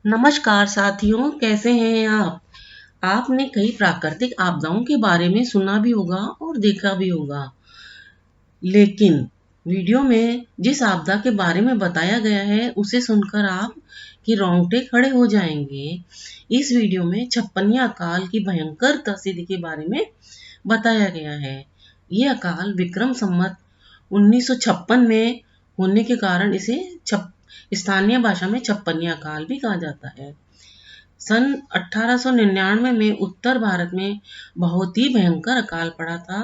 नमस्कार साथियों, कैसे हैं आप? आपने कई प्राकृतिक आपदाओं के बारे में सुना भी होगा और देखा भी होगा, लेकिन वीडियो में जिस आपदा के बारे में बताया गया है उसे सुनकर आप के रोंगटे खड़े हो जाएंगे। इस वीडियो में छप्पनिया अकाल की भयंकर तस्वीर के बारे में बताया गया है। ये अकाल विक्रम संवत 1956 में होने के कारण इसे स्थानीय भाषा में छप्पनिया अकाल भी कहा जाता है। सन 1899 में उत्तर भारत में बहुत ही भयंकर अकाल पड़ा था।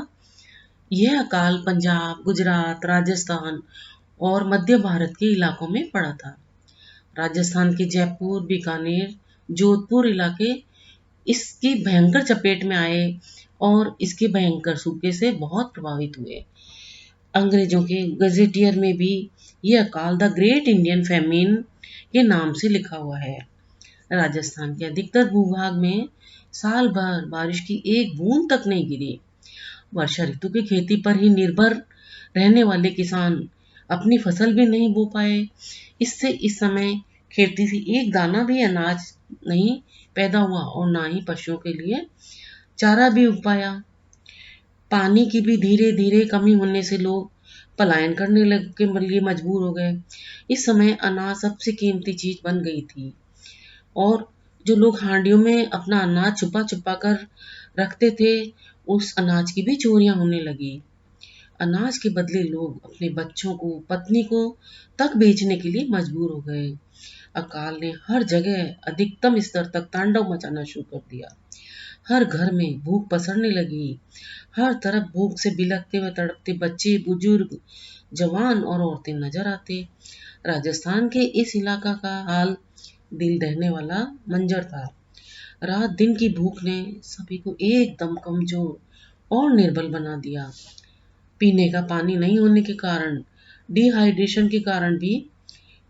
यह अकाल पंजाब, गुजरात, राजस्थान और मध्य भारत के इलाकों में पड़ा था। राजस्थान के जयपुर, बीकानेर, जोधपुर इलाके इसकी भयंकर चपेट में आए और इसके भयंकर सूखे से बहुत प्रभावित हुए। अंग्रेजों के गजेटियर में भी यह अकाल द ग्रेट इंडियन फेमिन के नाम से लिखा हुआ है। राजस्थान के अधिकतर भूभाग में साल भर बारिश की एक बूंद तक नहीं गिरी। वर्षा ऋतु की खेती पर ही निर्भर रहने वाले किसान अपनी फसल भी नहीं बो पाए। इससे इस समय खेती से एक दाना भी अनाज नहीं पैदा हुआ और ना ही पशुओं के लिए चारा भी उग पाया। पानी की भी धीरे धीरे कमी होने से लोग पलायन करने के लिए मजबूर हो गए। इस समय अनाज सबसे कीमती चीज बन गई थी और जो लोग हांडियों में अपना अनाज छुपा छुपा कर रखते थे, उस अनाज की भी चोरियां होने लगी। अनाज के बदले लोग अपने बच्चों को, पत्नी को तक बेचने के लिए मजबूर हो गए। अकाल ने हर जगह अधिकतम स्तर तक तांडव मचाना शुरू कर दिया। हर घर में भूख पसरने लगी। हर तरफ भूख से बिलखते हुए तड़पते बच्चे, बुजुर्ग, जवान और औरतें नजर आते। राजस्थान के इस इलाका का हाल दिल दहने वाला मंजर था। रात दिन की भूख ने सभी को एकदम कमजोर और निर्बल बना दिया। पीने का पानी नहीं होने के कारण, डिहाइड्रेशन के कारण भी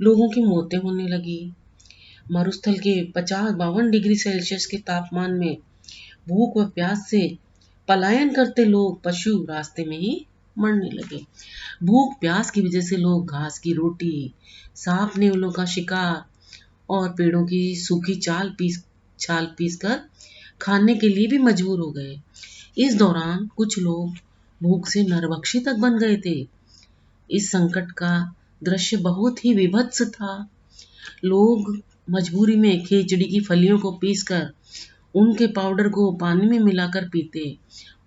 लोगों की मौतें होने लगी। मरुस्थल के 50-52 डिग्री सेल्सियस के तापमान में भूख व प्यास से पलायन करते लोग, पशु रास्ते में ही मरने लगे। भूख प्यास की वजह से लोग घास की रोटी, सांप नेवलों का शिकार और पेड़ों की सूखी छाल पीस कर खाने के लिए भी मजबूर हो गए। इस दौरान कुछ लोग भूख से नरभक्षी तक बन गए थे। इस संकट का दृश्य बहुत ही विभत्स था। लोग मजबूरी में खेचड़ी की फलियों को पीसकर उनके पाउडर को पानी में मिलाकर पीते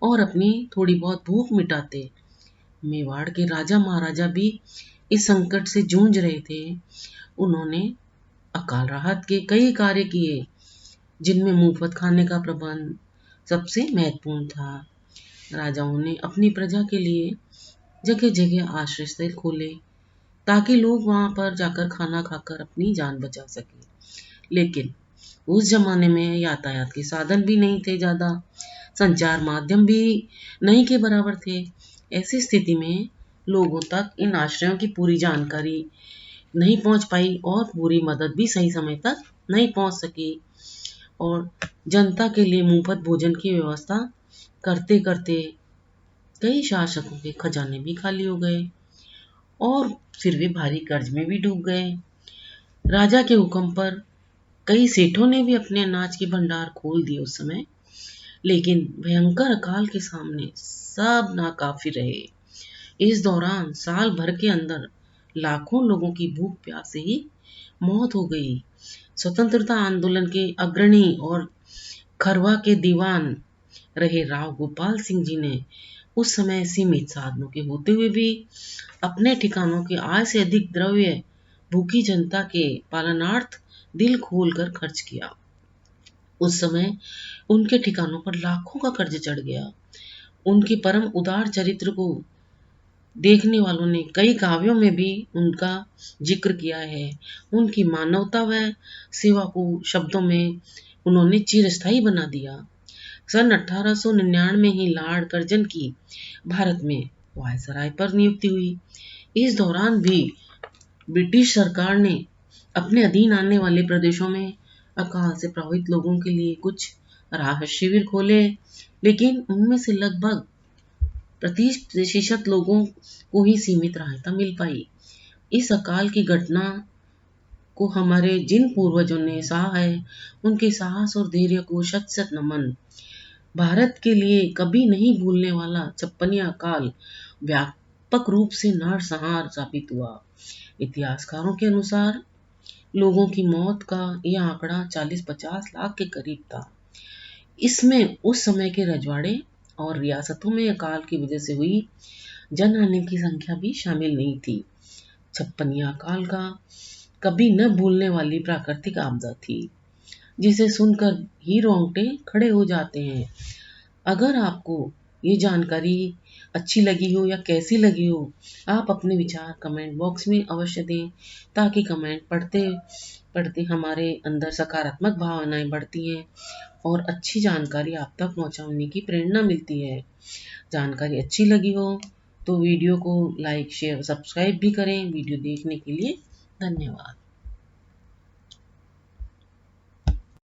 और अपनी थोड़ी बहुत भूख मिटाते। मेवाड़ के राजा महाराजा भी इस संकट से जूझ रहे थे। उन्होंने अकाल राहत के कई कार्य किए, जिनमें मुफ्त खाने का प्रबंध सबसे महत्वपूर्ण था। राजाओं ने अपनी प्रजा के लिए जगह जगह आश्रय स्थल खोले ताकि लोग वहां पर जाकर खाना खाकर अपनी जान बचा सके। लेकिन उस जमाने में यातायात के साधन भी नहीं थे ज्यादा, संचार माध्यम भी नहीं के बराबर थे। ऐसी स्थिति में लोगों तक इन आश्रयों की पूरी जानकारी नहीं पहुंच पाई और पूरी मदद भी सही समय तक नहीं पहुंच सकी। और जनता के लिए मुफ्त भोजन की व्यवस्था करते करते कई शासकों के खजाने भी खाली हो गए और फिर वे भारी कर्ज में भी डूब गए। राजा के हुक्म पर कई सेठों ने भी अपने अनाज के भंडार खोल दिए उस समय, लेकिन भयंकर अकाल के सामने सब नाकाफी रहे। इस दौरान साल भर के अंदर लाखों लोगों की भूख प्यास से ही मौत हो गई। स्वतंत्रता आंदोलन के अग्रणी और खरवा के दीवान रहे राव गोपाल सिंह जी ने उस समय सीमित साधनों के होते हुए भी अपने ठिकानों के आय से अधिक द्रव्य भूखी जनता के पालनार्थ दिल खोलकर खर्च किया। उस समय उनके ठिकानों पर लाखों का कर्ज चढ़ गया। उनके परम उदार चरित्र को देखने वालों ने कई काव्यों में भी उनका जिक्र किया है। उनकी मानवता व सेवा को शब्दों में उन्होंने चिरस्थायी बना दिया। सन 1899 में ही लॉर्ड कर्जन की भारत में वायसराय पर नियुक्ति हुई। इस दौरान भी ब्रिटिश सरकार ने अपने अधीन आने वाले प्रदेशों में अकाल से प्रभावित लोगों के लिए कुछ राहत शिविर खोले, लेकिन उनमें से लगभग 30% लोगों को ही सीमित सहायता मिल पाई। इस अकाल की घटना को हमारे जिन पूर्वजों ने सहा है, उनके साहस और धैर्य को शत शत नमन। भारत के लिए कभी नहीं भूलने वाला छप्पनिया काल व्यापक रूप से नरसंहार साबित हुआ। इतिहासकारों के अनुसार लोगों की मौत का यह आंकड़ा 40-50 लाख के करीब था। इसमें उस समय के रजवाड़े और रियासतों में अकाल की वजह से हुई जनहानि की संख्या भी शामिल नहीं थी। छप्पनिया काल का कभी न भूलने वाली प्राकृतिक आपदा थी, जिसे सुनकर ही रोंगटे खड़े हो जाते हैं। अगर आपको ये जानकारी अच्छी लगी हो या कैसी लगी हो, आप अपने विचार कमेंट बॉक्स में अवश्य दें, ताकि कमेंट पढ़ते पढ़ते हमारे अंदर सकारात्मक भावनाएं बढ़ती हैं और अच्छी जानकारी आप तक पहुंचाने की प्रेरणा मिलती है। जानकारी अच्छी लगी हो तो वीडियो को लाइक शेयर सब्सक्राइब भी करें। वीडियो देखने के लिए धन्यवाद।